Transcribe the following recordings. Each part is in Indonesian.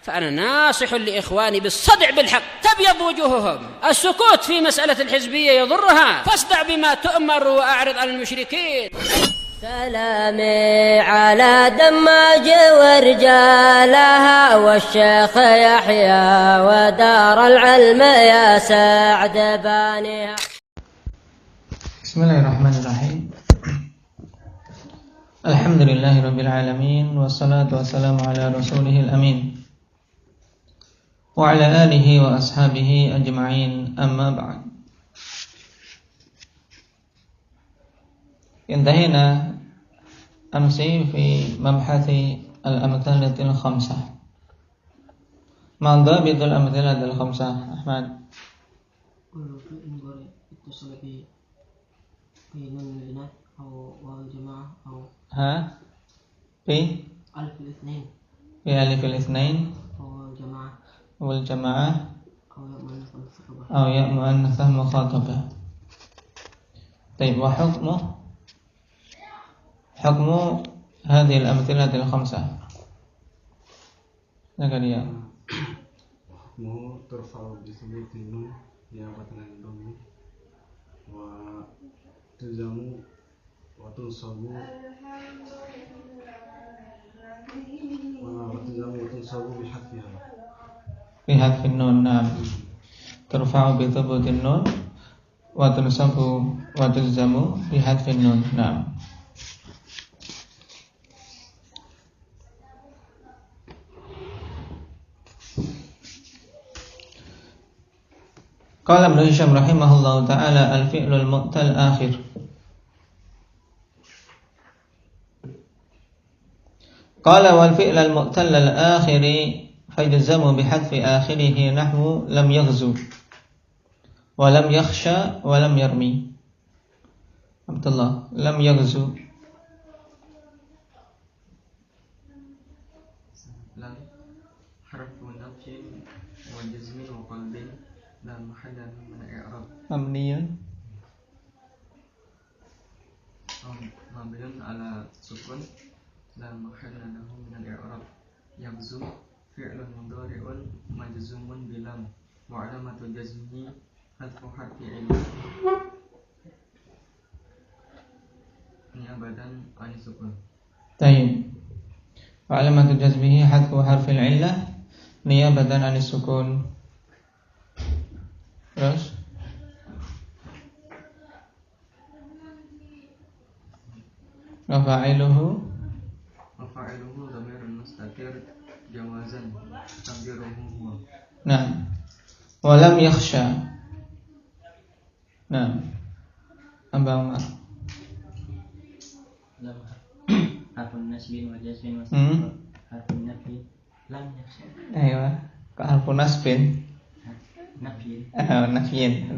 فأنا ناصح لإخواني بالصدع بالحق تبيض وجوههم. السكوت في مسألة الحزبية يضرها، فاصدع بما تؤمر وأعرض عن المشركين. سلامي على دماج ورجالها والشيخ يحيى ودار العلم يا سعد بانيها. Bismillahirrahmanirrahim. Alhamdulillahirabbil alamin wassalatu wassalamu ala rasulihil amin wa ala alihi wa ashabihi ajma'in, amma ba'd. Intahina amsi fi mabhathi al-amthalatil khamsah. Ma dhabitul amthalatil khamsah, Ahmad? في ألف الاثنين والجماعة أو ياء مؤنثة مخاطبة. طيب، وحكم هذه الأمثلة الخمسة لكن يا حكمه ترفع بثبوت النون نيابة عن الضم وتلزم وتنصب بحذف النون. نعم، ترفع بثبوت النون وتنصب وتلزم بحذف النون. نعم. قال ابن هشام رحمه الله تعالى: الفعل المؤتى الآخر. قال: والفعل المؤتل الآخر فيجزم بحذف آخره نحو لم يغزو ولم يخشى ولم يرمي. عبد الله، لم يغزو. لم حرف نفي وجزم وقلب لا محل من إعراب مبني على سكون لا محل له من الإعراب. يغزو فعل مضارع مجزوم بلم وعلامة جزمه حذف حرف علة نيابة عن السكون. طيب، وعلامة جزمه حذف حرف العلة نيابة عن السكون. terus Wafa'iluhu dhamirun mustatir jawazan taqdiruhu huwa. Nah, walam yakhsha. Nah, Abang Umar. Lam harfun nasbin wa jazmin wa harfun nafi lam yakhsha. Ayo, ke harfun nasbin. Nafyin. Nafyin.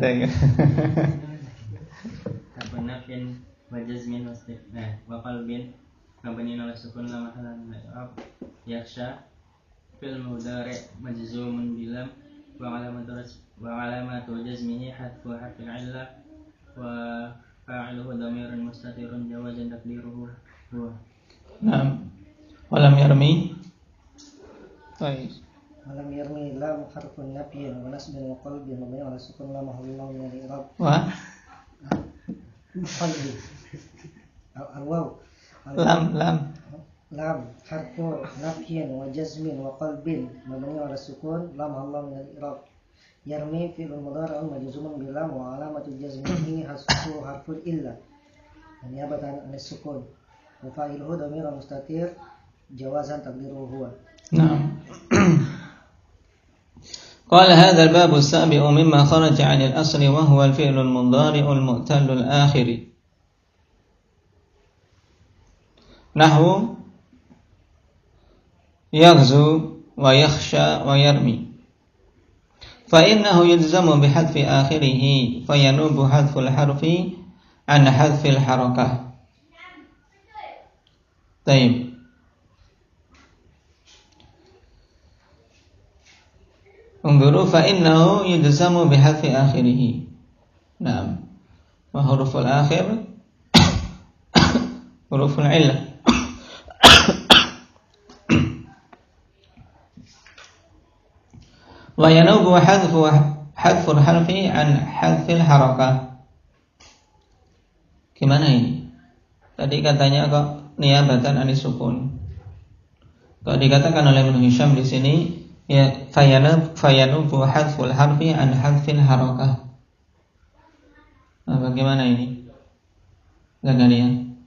Harfun nafyin wa jazmin wa istifna wa qalbin mabni ala sukun la mahalla min al-i'rab. Yakhsha fil mudari' majzumun bilam wa alamatu jazmihi hadfu harfil 'illah wa fa'iluhu dhamirun mustatirun jawazan taqdiruhu huwa. Naam. Walam yarmi. Baik. Walam yarmi lam harfun nafyin wa nasbin wa qalbin mabni ala sukun la mahalla min al-i'rab. Wa qalbi al-waw lam harfu nafyin wa jazmin wa qalbin mabni ala sukun la mahalla min al-i'rab. Yarmi fi'l mudhari' majzumun bi lam wa alamatu jazmihi hasfu harful illa niyabatan an sukun wa fa'iluhu dhamirun mustatir jawazan taqdiruhu huwa. Naam. قال هذا الباب السابع مما خرج عن الأصل وهو الفعل المضارع المؤتل الآخر نحو يغزو ويخشى ويرمي، فإنه يلزم بحذف آخره فينوب حذف الحرف عن حذف الحركة. طيب، انظروا فإنه يلزم بحذف آخره. نعم، وحروف الآخر حروف العلة. Wa yanubu hadful harfi an hadfil harakah. Gimana ini? Tadi katanya kok niyabatan anis sukun. Kok dikatakan oleh Ibnu Hisham di sini ya fayanubu hadful harfi an hadfil harakah. Nah, bagaimana ini? Kalian?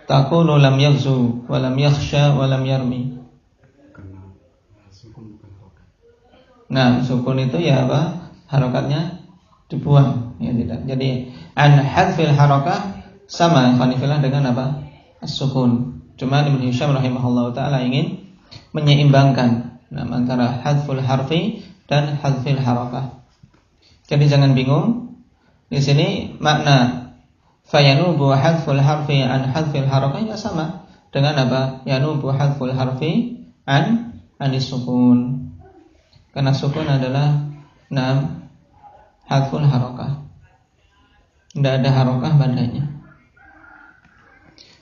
Taqulu lam yaghzu wa lam yakhsha wa lam yarmi. Karena sukun bukan harokat. Nah, sukun itu ya apa? Harokatnya dibuang, ya tidak. Jadi an hadfil harakah sama khanifilah dengan apa? As-sukun. Cuma Ibnu Hisham rahimahullah taala ingin menyeimbangkan antara hadful harfi dan hadfil harakah. Jadi jangan bingung. Di sini makna fayanubu hadful harfi an hadfil harakah ya sama dengan apa? Yanubu hadful harfi an anis-sukun. Karena sukun adalah hadful harakah. Tidak ada harakah padanya.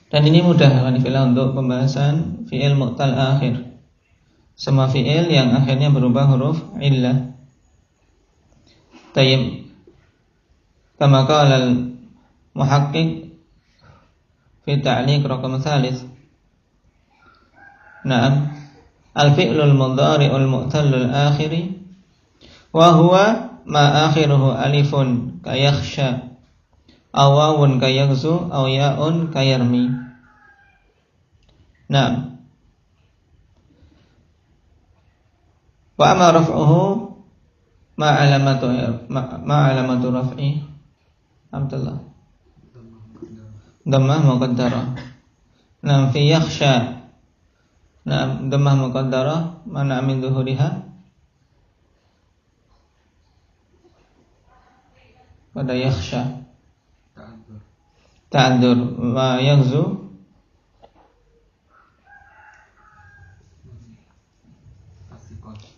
Dan ini mudah khanifilah untuk pembahasan fi'il mu'tal akhir. Semua fi'il yang akhirnya berubah huruf illah. Tayyib. Kama qala al-muhaqqiq fi ta'liq raqam thalith. Naam. Al-fi'lul mudhari'ul mu'tallul akhiri wa huwa ma akhiruhu alifun kayakhsha aw wawun kayaghzu aw ya'un kayarmi. Naam. Wa amma raf'uhu ma alamatu raf'i Abdullah dhammah muqaddarah. Naam fi yakhsha. Naam dhammah muqaddarah mana min dhuhuriha pada yakhsha ta'adzur wa yaghzu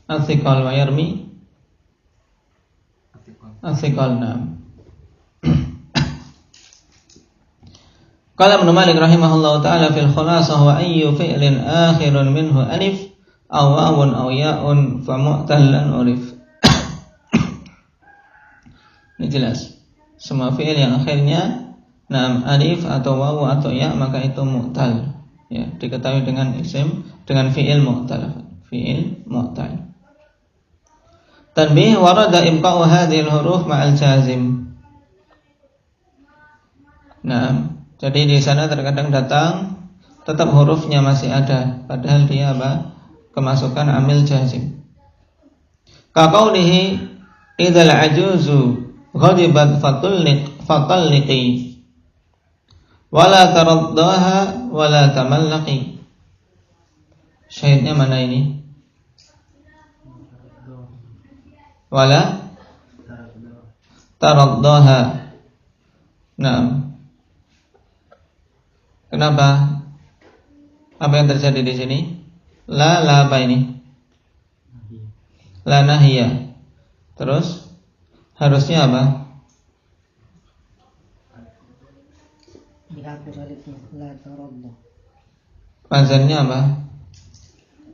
athiqal wa yarmi athiqal. Naam. Qala Ibnu Malik rahimahullahu taala fil khulasah wa ayyu fi'lin akhirun minhu alif aw wawun aw ya'un fa mu'tallan urif. Ini jelas. Semua fi'il yang akhirnya alif atau wawu atau ya maka itu mu'tal. Ya, diketahui dengan isim dengan fi'il mu'tal. Fi'il mu'tal. Tanbih warada ibqa'u hadhil huruf ma'al jazim. Jadi di sana terkadang datang tetap hurufnya masih ada padahal dia kemasukan amil jazim. Ka qaulihi idzal ajuzu ghadibat fatalliqi wala taraddaha wala tamallaqi. Syahidnya mana ini? Wala taraddaha. Naam. Kenapa? Apa yang terjadi di sini? La apa ini? La nahiyah. Terus harusnya apa? Dihapus alifnya la taradda. Wazannya apa?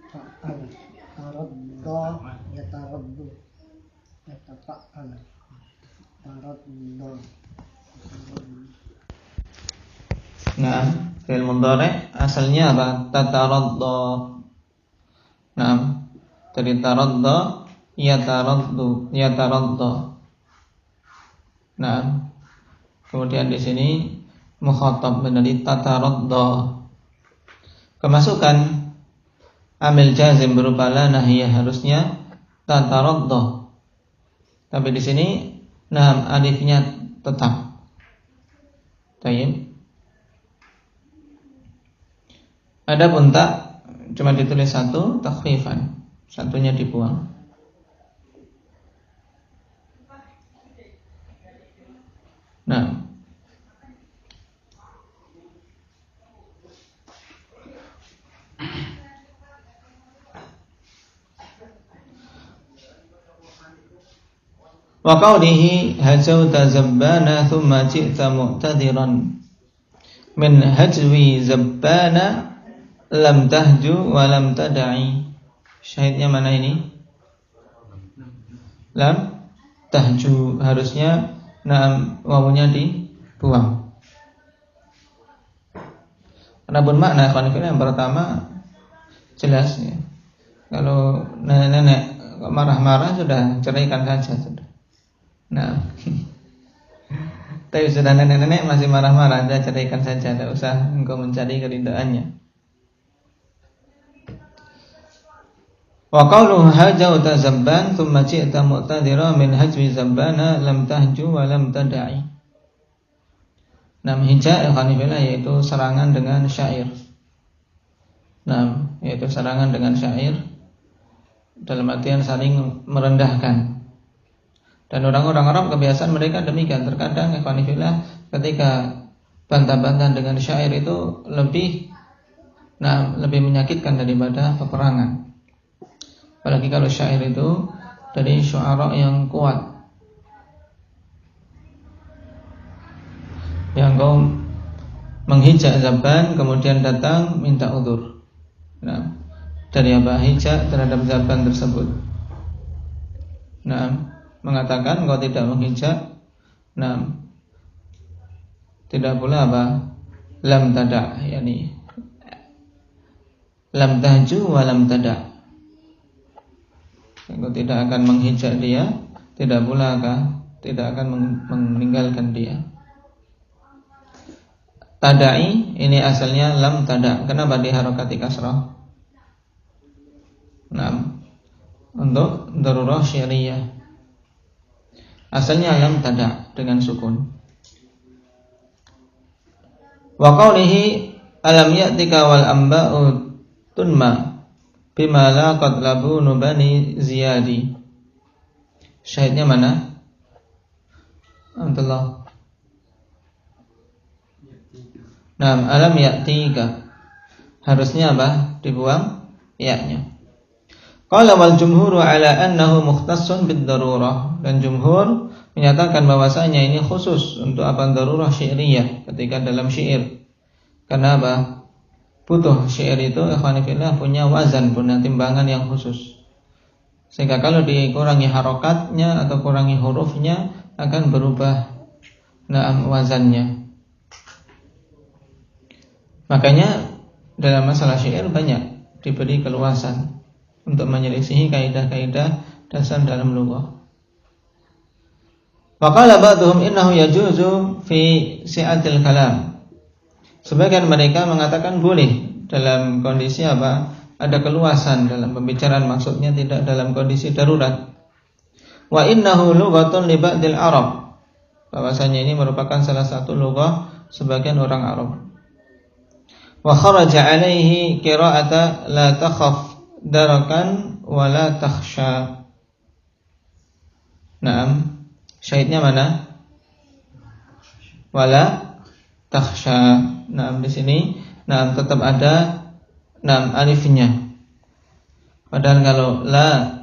Fa'al. Taradda yataraddu. Yatafa'al. Taradda. Nah, fi'il mudhari' asalnya apa? Tataradda. Nah, dari taradda yataradda. Nah, kemudian di sini mukhatab menjadi tataradda. Kemasukan amil jazim berupa la nahiyah harusnya tataradda. Tapi di sini alifnya tetap. Tayyib. Adapun tak cuma ditulis satu takhfifan, satunya dibuang. Nah, wa qawlihi hajawta zabbana thumma ji'ta mu'tadiran min hajwi zabbana lam tahju wa lam tada'i. Syahidnya mana ini? Lam tahju, harusnya wawunya dibuang. Adapun makna yang pertama jelas ya. Kalau nenek-nenek marah-marah sudah ceraikan saja sudah. Nah, tapi sudah nenek-nenek masih marah-marah, sudah ceraikan saja, tidak usah engkau mencari kerindaannya. Wa qawluhu hajauta zabban thumma ji'ta mu'tadhira min hajwi zabbana lam tahju wa lam tada'i. Hija ikhwanifillah yaitu serangan dengan syair. Yaitu serangan dengan syair dalam artian saling merendahkan. Dan orang-orang Arab kebiasaan mereka demikian. Terkadang ikhwanifillah ketika bantah-bantahan dengan syair itu lebih menyakitkan daripada peperangan. Apalagi kalau syair itu dari syu'ara yang kuat, yang kau menghijak Zabban kemudian datang minta udzur. Dari apa hijak terhadap Zabban tersebut. Mengatakan kau tidak menghijak, tidak pula apa lam tada, yakni lam tahju wa lam tada. Kau tidak akan menghijak dia, tidak pula tidak akan meninggalkan dia. Tada'i ini asalnya lam tada. Kenapa diharokati kasrah? Untuk darurah syariah. Asalnya lam tada dengan sukun. Wa qawlihi alam ya'tika wal amba'u tunma bima la qad labunu bani ziyadi. Syahidnya mana? Alhamdulillah. Alam ya'tika. Harusnya apa? Dibuang ya-nya. Qala wal jumhur ala annahu mukhtassun bid darurah, dan jumhur menyatakan bahwasanya ini khusus untuk apa darurah syairiyah ketika dalam syair. Karena apa? Butuh syair itu ikhwanifillah punya wazan, punya timbangan yang khusus. Sehingga kalau dikurangi harokatnya atau kurangi hurufnya akan berubah wazannya. Makanya dalam masalah syair banyak diberi keluasan untuk menyelisihi kaidah-kaidah dasar dalam lugah. Wa qala ba'dhum innahu yajuzu fi si'atil kalam. Sebagian mereka mengatakan boleh dalam kondisi apa? Ada keluasan dalam pembicaraan, maksudnya tidak dalam kondisi darurat. Wa innahu lughatun li ba'dil Arab. Bahwasanya ini merupakan salah satu lugah sebagian orang Arab. Wa kharaja alaihi qira'ata la takhaf darakan wala takhsha. Syahidnya mana? Wala takhsha. Di sini tetap ada alifnya. Padahal kalau la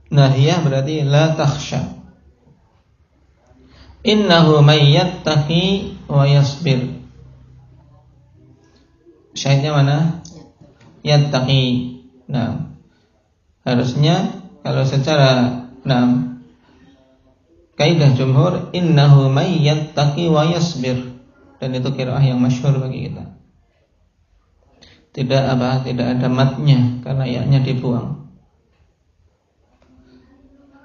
nahiyah berarti la takhsha. Innahu may yattaqi wa yasbir. Syahidnya mana? Yattaqi. Harusnya kalau secara kaidah jumhur innahu may yattaqi wa yasbir, dan itu qiraah yang masyhur bagi kita. Tidak ada matnya karena ya-nya dibuang.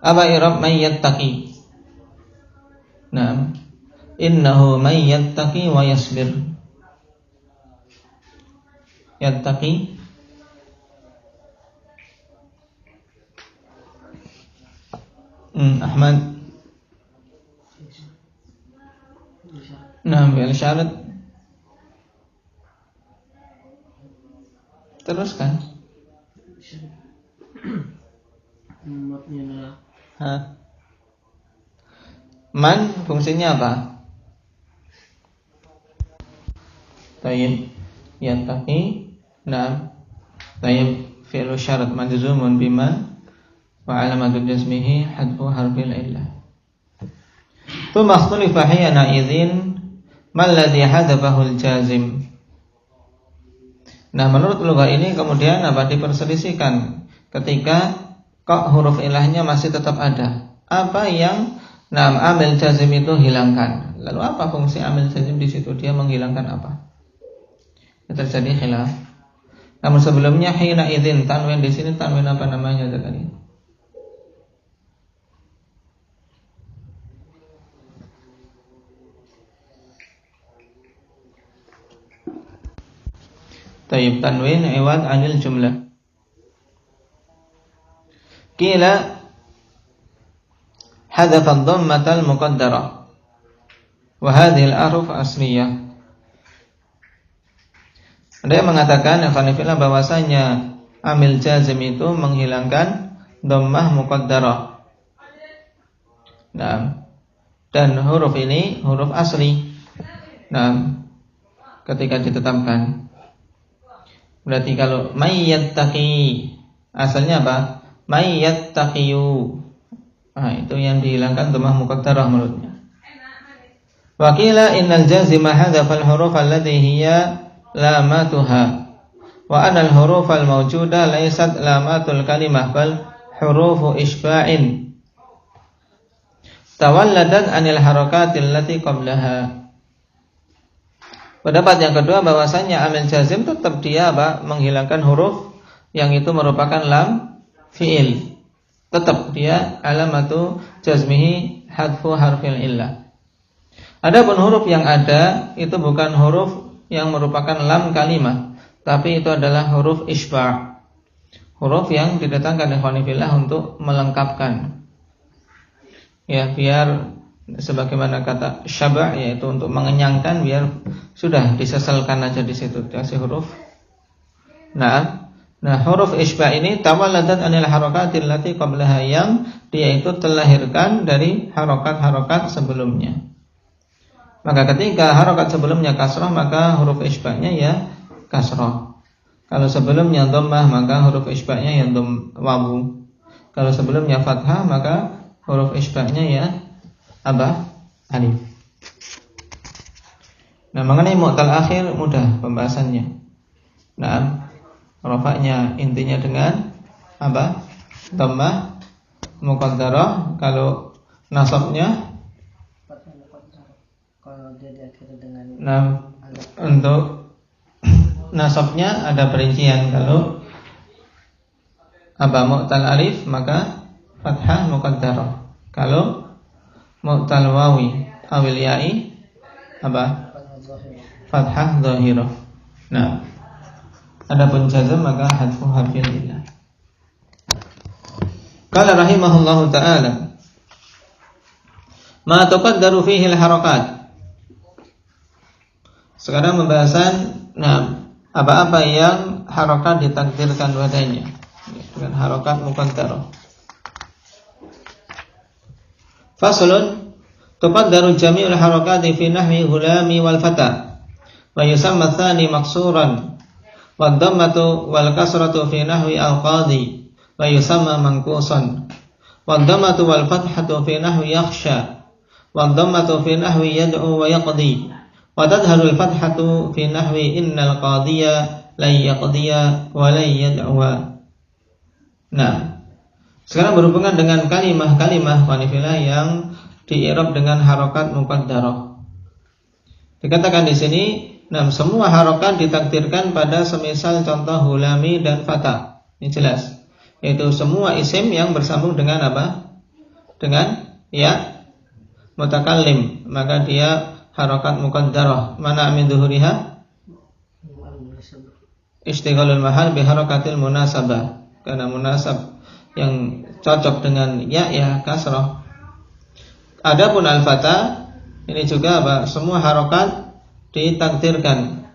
Apa i'rab may yattaqi? Innahu may yattaqi wa yasbir. Yattaqi Ahmad. Bil syarat. Teruskan. Man fungsinya apa? Tayyib yattaqi. Tayyib fi'lu syarat majzumun bima wa alamatu jazmihi hadfu harfil illah. Tsumma ikhtalafa hina idzin mal ladzi hadafahu al-jazim. Nah, menurut lugah ini kemudian diperselisihkan ketika kok huruf ilahnya masih tetap ada. Apa yang amil jazim itu hilangkan? Lalu apa fungsi amil jazim di situ? Dia menghilangkan apa? Terjadi khilaf. Namun sebelumnya hina idzin, tanwin di sini tanwin apa namanya tadi? Tayyib, tanwin iwad anil jumlah. Qila hadaf ad-dhammah al-muqaddarah wa hadhihi al-ahruf asliyah. Ada yang mengatakan bahwasanya amil jazim itu menghilangkan dhammah muqaddarah. Nah, dan huruf ini huruf asli. Nah, ketika ditetapkan. Berarti kalau mayyattaqi asalnya apa? Mayyattaqiyu. Nah, itu yang dihilangkan dhammah muqaddarah menurutnya. Wa qila innal jazima hadhafa al-huruf allati hiya lamatuha wa anna al-huruf al-mawjuda laysat lamatul kalimah bal hurufu isba'in tawalladat anil harakatil lati qablaha. Pendapat yang kedua bahwasanya amil jazim tetap dia menghilangkan huruf yang itu merupakan lam fi'il. Tetap dia alamatu jazmihi hadfu harfil illah. Adapun huruf yang ada itu bukan huruf yang merupakan lam kalimah, tapi itu adalah huruf isba'. Huruf yang didatangkan oleh fillah untuk melengkapkan. Ya, biar sebagaimana kata syaba' yaitu untuk mengenyangkan, biar sudah disesalkan aja di situ dikasih huruf. Nah, huruf isba' ini tawalladat anil harakatil lati qablaha, yang dia itu terlahirkan dari harokat-harokat sebelumnya. Maka ketika harokat sebelumnya kasrah, maka huruf isba'nya ya kasrah. Kalau sebelumnya dhammah, maka huruf isba'nya ya wawu. Kalau sebelumnya fathah, maka huruf isba'nya ya alif. Nah, mengenai mu'tal akhir mudah pembahasannya. Nah, rafa'nya intinya dengan dhammah muqaddarah. Kalau nasabnya, kalau dia diakhiri dengan untuk nasabnya ada perincian. Kalau mu'tal alif maka fathah muqaddarah. Kalau mu'tal wawi awil ya'i fathah dhahirah. Nah, adapun jazm maka hadfu harfil illah. Qala rahimahullahu ta'ala ma tuqaddaru fihi al-harakat. Sekarang pembahasan apa-apa yang harakat ditakdirkan padanya dengan harakat muqaddarah. Faslun tuqaddaru jami'ul harakati fi nahwi ghulami wal fata wa yusamma tsani maksuran wad dhammatu wal kasratu fi nahwi al-qadi wa yusamma manqusan wad dhammatu wal fathatu fi nahwi yakhsha wad dhammatu fi nahwi yad'u wa yaqdi wa tadharul fathatu fi nahwi innal qadiya la yaqdiya wa la yad'u. Nah, sekarang berhubungan dengan kalimah-kalimah wanifillah yang di-i'rab dengan harokat muqaddarah. Dikatakan di sini, semua harokat ditakdirkan pada semisal contoh hulami dan fata. Ini jelas. Yaitu semua isim yang bersambung dengan apa? Dengan ya mutakallim, maka dia harokat muqaddarah. Mana min dhuhuriha? Ishtighalul mahal bi harakatil munasabah. Karena munasab yang cocok dengan ya kasrah. Adapun al-fata ini juga semua harokat ditakdirkan.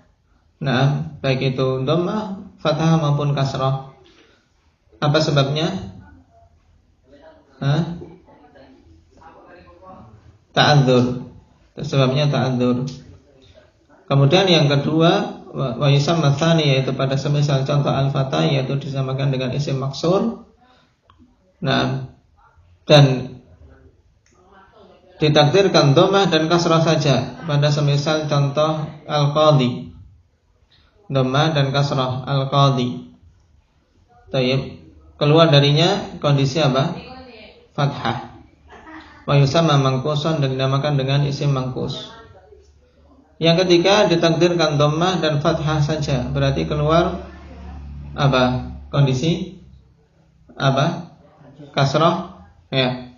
Nah, baik itu dhammah, fathah maupun kasrah. Apa sebabnya? Ta'adzur. Sebabnya ta'adzur. Kemudian yang kedua, wa yusamma tsani, yaitu pada semisal contoh al-fata, yaitu disamakan dengan isim maksur. Nah, dan ditakdirkan dhammah dan kasrah saja pada semisal contoh al-qadi. dhammah dan kasrah, al-qadhi. Tayyib. Keluar darinya kondisi apa? Fathah. Wa yusamma mangkusan, dan dinamakan dengan isim mangkus. Yang ketiga ditakdirkan dhammah dan fathah saja, berarti keluar apa? Kondisi apa? Kasrah, ya.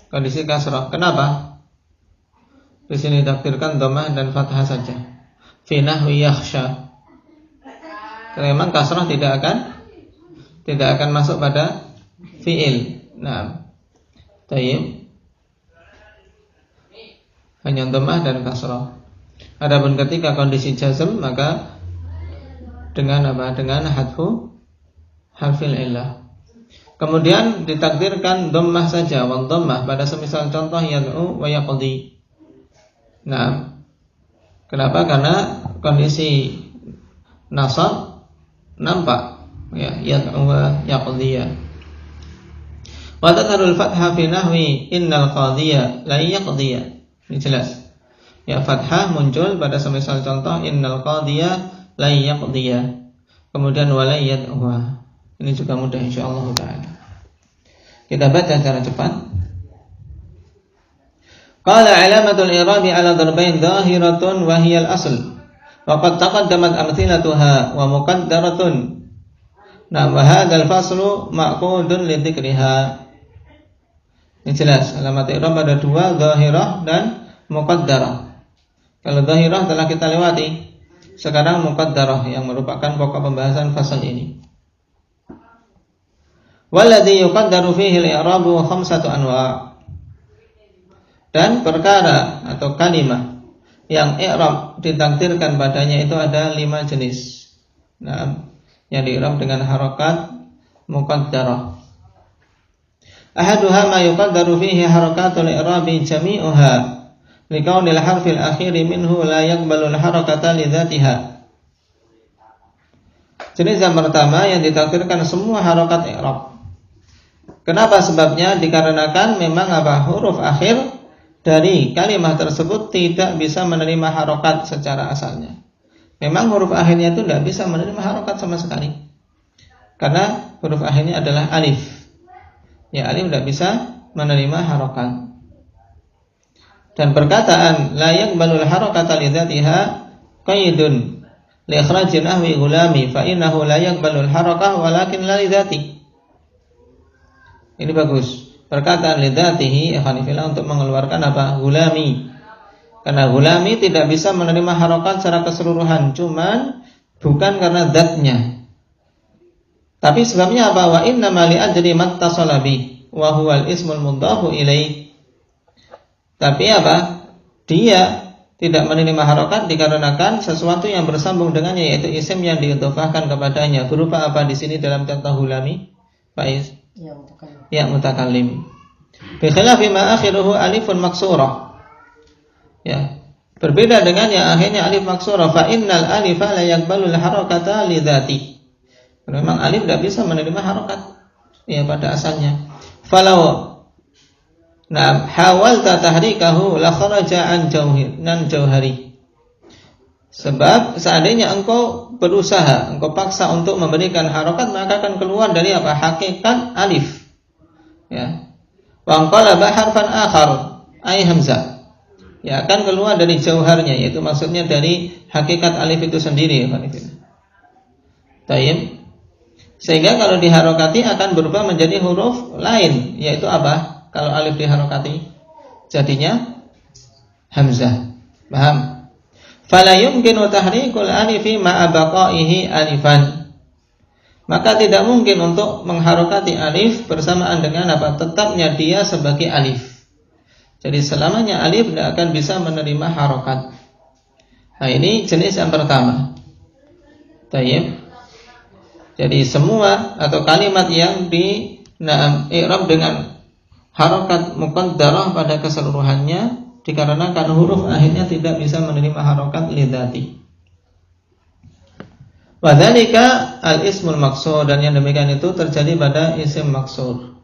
Kondisi kasrah. Kenapa? Di sini ditakdirkan dhammah dan fathah saja. Fi nahwi yakhsha. Karena memang kasrah tidak akan masuk pada fiil. Nah, tayyib. Hanya dhammah dan kasrah. Adapun ketika kondisi jazm, maka dengan apa? Dengan hadfu harfil illah. Kemudian ditakdirkan dhammah saja, wa dhammah pada semisal contoh yad'u wa yaqdi. Nah, kenapa? Karena kondisi nasab nampak, ya, yad'u wa yaqdi. Wa tadharul fathah fi nahwi innal qadhiya la yaqdi. Ini jelas. Ya, fathah muncul pada semisal contoh innal qadhiya la yaqdi. Kemudian wa la yad'u. Ini juga mudah insyaallah taala. Kita baca secara cepat. Qala alamatul i'rabi ala darbain dhahiratun wa hiya al-asl. Wa qad taqaddamat amthilatuha wa muqaddaratun. Nah, wa hadzal faslu ma'qudun li dzikriha. Ini jelas, alamat i'rab ada dua, dhahirah dan muqaddarah. Kalau dhahirah telah kita lewati. Sekarang muqaddarah yang merupakan pokok pembahasan fasal ini. Walladhi yuqaddaru fihi al-i'rabu khamsatu anwa'. Dan perkara atau kalimat yang i'rab ditakdirkan padanya itu ada 5 jenis. Nah, yang di-i'rab dengan harakat muqaddarah. Ahaduha ma yuqaddaru fihi harakatul i'rabi jami'uha liqaunil harfil akhiri minhu la yaqbalu al-harakata li dzatiha. Jenis yang pertama yang ditakdirkan semua harakat i'rab. Kenapa sebabnya? Dikarenakan memang apa? Huruf akhir dari kalimat tersebut tidak bisa menerima harokat secara asalnya. Memang huruf akhirnya itu tidak bisa menerima harokat sama sekali. Karena huruf akhirnya adalah alif. Ya, alif tidak bisa menerima harokat. Dan perkataan la yaqbalul harakata li dzatiha qaidun li ikhrajin nahwi gulami fa innahu la yaqbalul harakah walakin la li dzati. Ini bagus. Perkataan lidzatihi ikhwanifillah untuk mengeluarkan apa? Gulami. Karena gulami tidak bisa menerima harokat secara keseluruhan, cuman bukan karena zatnya. Tapi sebabnya apa? Wa inna ma li ajri mattasala bi wa huwal ismul mudhafu ilaih. Tapi apa? Dia tidak menerima harokat dikarenakan sesuatu yang bersambung dengannya, yaitu isim yang diidhofahkan kepadanya. Berupa apa di sini dalam contoh gulami? Faiz. Ya, mutakallim. Bi khilafi ma akhiruhu alifun maksurah. Ya, berbeda dengan yang akhirnya alif maksurah. Fa innal alifa la yaqbalul harakata li dzati. Memang alif tidak bisa menerima harokat ya pada asalnya. Falau hawalta tahrikahu la kharaja an jauhari. Sebab seandainya engkau berusaha, engkau paksa untuk memberikan harokat, maka akan keluar dari apa? Hakikat alif. Ya. Wa anqalaba harfan akhar ay hamzah. Ya, akan keluar dari jauharnya, yaitu maksudnya dari hakikat alif itu sendiri. Tayyib. Sehingga kalau diharokati akan berubah menjadi huruf lain, yaitu apa? Kalau alif diharokati jadinya hamzah. Paham? Fala yumkinu tahrikul alifi ma'a baqaihi alifan. Maka tidak mungkin untuk mengharokati alif bersamaan dengan apa? Tetapnya dia sebagai alif. Jadi selamanya alif tidak akan bisa menerima harokat. Nah, ini jenis yang pertama. Tayyib. Jadi semua atau kalimat yang di i'rab dengan harokat muqaddarah pada keseluruhannya dikarenakan huruf akhirnya tidak bisa menerima harokat lidzati. Wa dzalika al-ismul maqsur, dan yang demikian itu terjadi pada isim maqsur.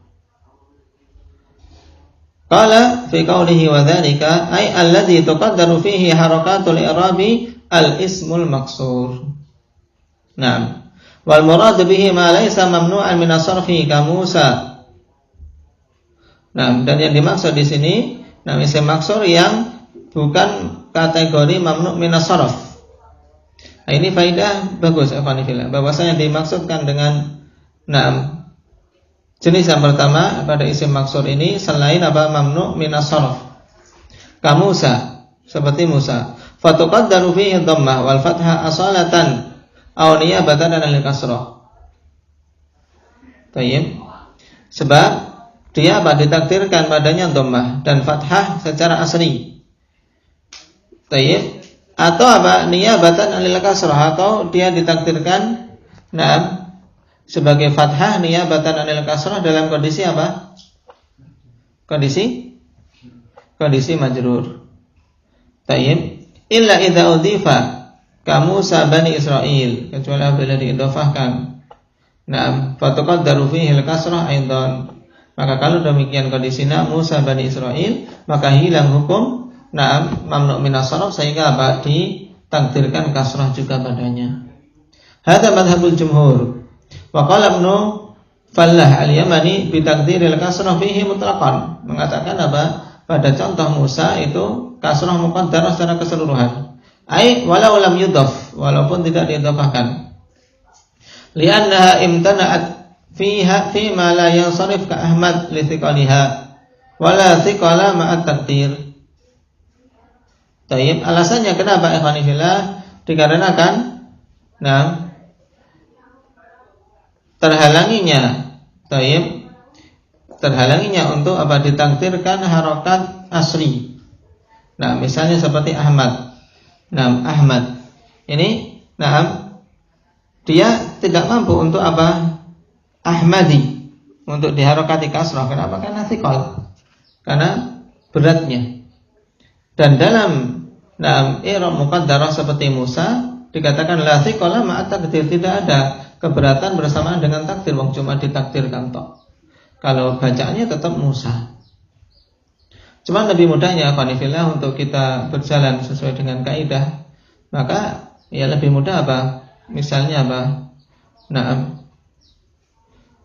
Qala fi qawlihi wa dzalika ay alladzi tuqaddaru fihi harakatul i'rabi al-ismul maqsur. Naam. Wal murad bihi ma laysa mamnu'an min as-sarfi ka Musa. Nah, dan yang dimaksud di sini isim maksur yang bukan kategori mamnu' min as-sarf. Nah, ini faidah bagus ikhwanifillah, bahwasanya dimaksudkan dengan jenis yang pertama pada isim maksur ini selain apa mamnu' min as-sarf. Ka Musa, seperti Musa. Fatuqaddaru fihi dhammah wal fathah asalatan aw niyabatan anil kasrah. Tayyib. Sebab dia ditakdirkan padanya dhammah dan fathah secara asli. Tayyib. Atau apa? Niyabatan anil kasrah, atau dia ditakdirkan sebagai fathah niyabatan anil kasrah dalam kondisi apa? Kondisi majrur. Tayyib. Illa idza udhifa ka Musa bani Israil, kecuali apabila diidhafahkan. Fatuqaddaru fihi al-kasrah aidan. Maka kalau demikian kondisinya Musa bani Israil, maka hilang hukum mamnu' min as-sarf, sehingga apa? Ditakdirkan kasrah juga padanya. Hadza madhhabul jumhur. Wa qala Ibnu Fallah al-Yamani bi taqdiril kasrah fihi mutlaqan. Mengatakan apa? Pada contoh Musa itu kasrah muqaddarah secara keseluruhan. Ai walau lam yudhaf, walaupun tidak diidhafahkan. Li'annaha imtana'at fiha fi ma la yansarif ka Ahmad li thiqaliha wala thiqala ma'at taqdir. Tayyib, alasannya kenapa ikhwanifillah? Dikarenakan terhalanginya untuk apa? Ditakdirkan harokat asli. Misalnya seperti Ahmad. Ahmad ini dia tidak mampu untuk apa? Ahmadi, untuk diharokati kasrah. Kenapa? Karena thiqal, karena beratnya. Dan dalam i'rab muqaddarah seperti Musa dikatakan la thiqala ma'at takdir, tidak ada keberatan bersamaan dengan takdir, wong cuma ditakdirkan tok. Kalau bacaannya tetap Musa. Cuma lebih mudahnya qanifillah untuk kita berjalan sesuai dengan kaidah, maka ya lebih mudah apa? Misalnya apa?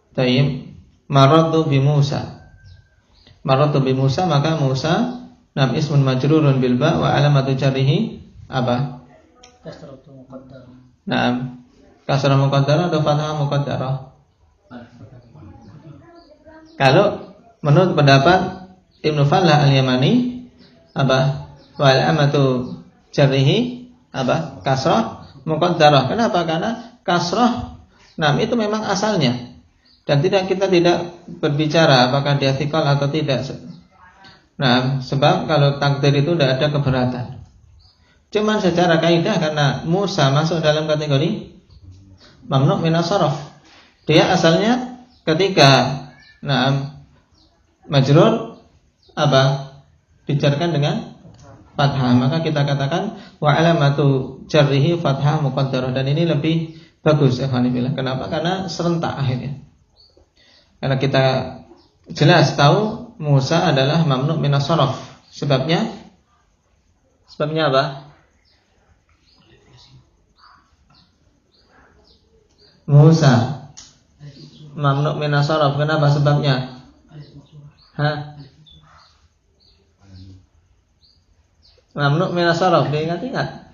Tayyib, maratu bi Musa. Maratu bi Musa, maka Musa ismun majrurun bil ba wa alamatu jarrihi apa? Kasratu muqaddarah. Kasrah muqaddarah atau fathah muqaddarah? Kalau menurut pendapat Ibnu Fallah al-Yamani apa? Wa alamatu jarrihi apa? Kasrah muqaddarah. Kenapa? Karena kasrah itu memang asalnya. Dan kita tidak berbicara apakah dia thiqal atau tidak. Sebab kalau takdir itu tidak ada keberatan. Cuman secara kaidah karena Musa masuk dalam kategori mamnu' min as-sarf. Dia asalnya ketika majrur apa? Dijarkan dengan fathah, maka kita katakan wa alamatu jarrihi fathah muqaddarah, dan ini lebih bagus ikhwanillah. Kenapa? Karena serentak akhirnya. Karena kita jelas tahu Musa adalah mamnu' min as-sarf. Sebabnya apa? Musa mamnu' min as-sarf. Kenapa sebabnya? Mamnu' min as-sarf, diingat-ingat.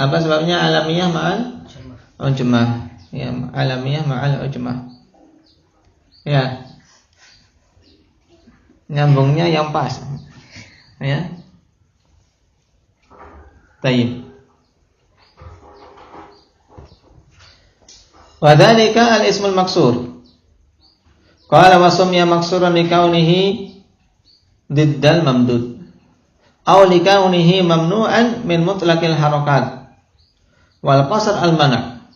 Apa sebabnya? Alamiyah ma'al ujmah. Ya, alamiyah ma'al ujmah. Ya. Nyambungnya yang pas. Ya. Tayyib. Wa dzalika al-ismul maksur. Qala wa summiya maksuran li kaunihi diddal mamdud. Aw li kaunihi mamnu'an min mutlaqil harakat. Wal qasr al-mana'.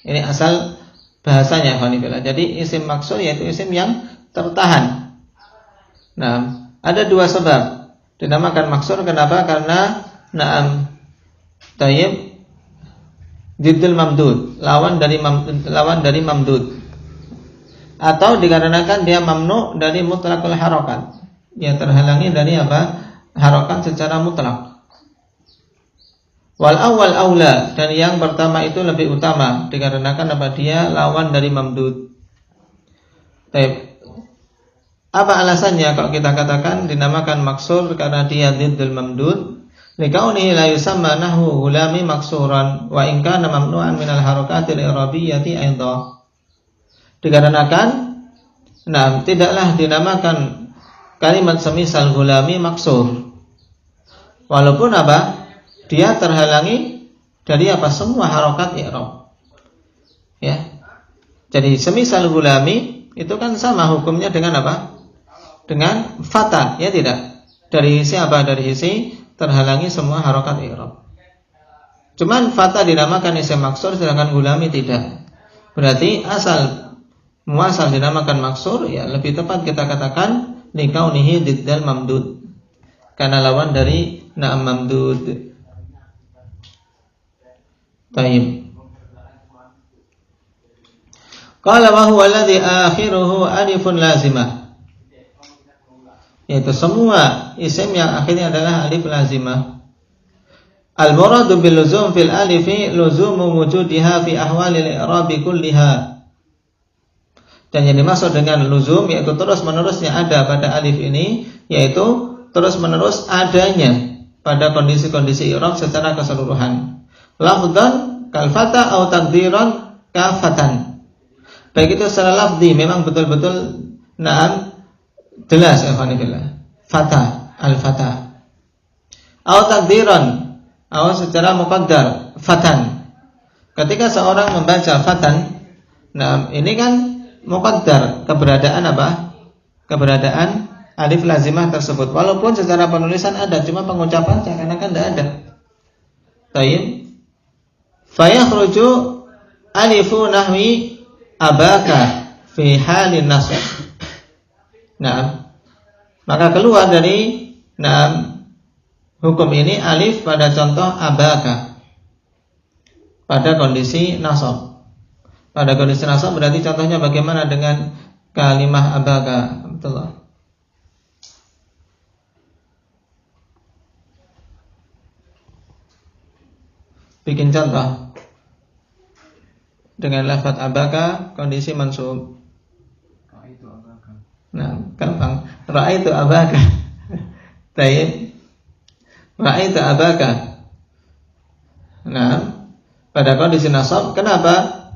Ini asal bahasanya khonifillah. Jadi isim maksur yaitu isim yang tertahan. Ada dua sebab dinamakan maksur. Kenapa? Karena tayyib diddul mamdud, lawan dari mamdud. Atau dikarenakan dia mamnu' dari mutlaqul harakat, yang terhalangi dari apa? Harakat secara mutlak. Wal awal aula, dan yang pertama itu lebih utama dikarenakan apa? Dia lawan dari mamdud. Baik. Apa alasannya kalau kita katakan dinamakan maksur? Karena dia diddul mamdud. Likaunihi la yusamma nahwu gulami maksuran wa in kana mamnu'an minal harakatil i'rabiyyati aidha. Dikarenakan tidaklah dinamakan kalimat semisal gulami maksur. Walaupun apa? Dia terhalangi dari apa? Semua harokat i'rab. Ya. Jadi semisal gulami itu kan sama hukumnya dengan apa? Dengan fata, ya tidak? Dari sisi apa? Dari sisi terhalangi semua harokat i'rab. Cuman fata dinamakan isim maksur sedangkan gulami tidak. Berarti muasal dinamakan maksur, ya lebih tepat kita katakan likaunihi diddal mamdud. Karena lawan dari na'am mamdud. Taib. Qala wa huwa alladhi akhiruhu alifun lazimah. Yaitu semua isim yang akhirnya adalah alif lazimah. Al-muradu bil luzum fil alifi luzumu wujudiha fi ahwalil i'rabi kulliha. Dan yang dimaksud dengan luzum yaitu terus-menerusnya ada pada alif ini, yaitu terus-menerus adanya pada kondisi-kondisi i'rab secara keseluruhan. Lafdhan kal fata atau takdiran kafatan. Baik itu secara lafzi memang betul-betul jelas ikhwanillah. Fata, al-fata. Atau takdiran atau secara muqaddar fatan. Ketika seorang membaca fatan, ini kan muqaddar keberadaan apa? Keberadaan alif lazimah tersebut. Walaupun secara penulisan ada, cuma pengucapan seakan-akan tidak ada. Taib. Fayakhruju alifu nahwi abaka fi halin nasb. Maka keluar dari hukum ini alif pada contoh abaka pada kondisi nasab. Pada kondisi nasab berarti contohnya bagaimana dengan kalimah abaka? Betul. Bikin contoh dengan lafaz abaka kondisi mansub. Ra'aitu abaka. Gampang. Ra'aitu abaka. Baik. Ra'aitu abaka. Pada kondisi nasab, kenapa?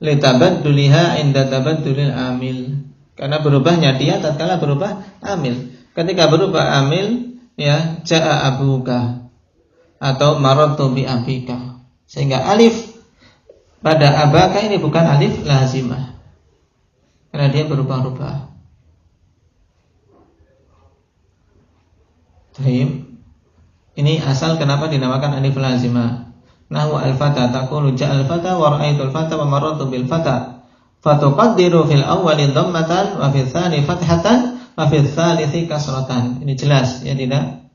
Litabadduliha inda tabaddulil amil. Karena berubahnya dia tatkala berubah amil. Ketika berubah amil, ya ja'a abuka atau marartu bi abika. Sehingga alif pada abaka ini bukan alif lazimah. Karena dia berubah-ubah. Ini asal kenapa dinamakan alif lazimah. Nahwu al-fata taqulu ja'al fata wa ra'aitul fata wa marartu bil fata. Fatuqaddiru fil awwali dhammatan wa fil tsani fathatan wa fil tsalithi kasratan. Ini jelas ya tidak?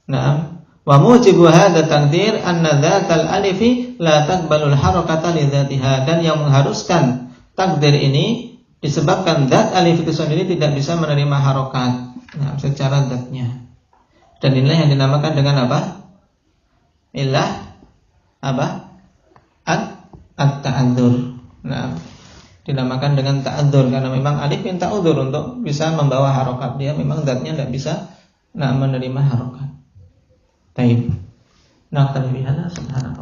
Naam. Wa mujibu hadza taqdir anna dzatal alifi la taqbalul harakata li dzatiha, dan yang mengharuskan takdir ini disebabkan zat alif itu sendiri tidak bisa menerima harokat secara zatnya. Dan inilah yang dinamakan dengan apa? Illah apa? At-ta'adzur. Dinamakan dengan ta'adzur karena memang alif yang ta'adzur untuk bisa membawa harokat. Dia memang zatnya tidak bisa menerima harokat. Baik. Nah, terlebih subhanallah.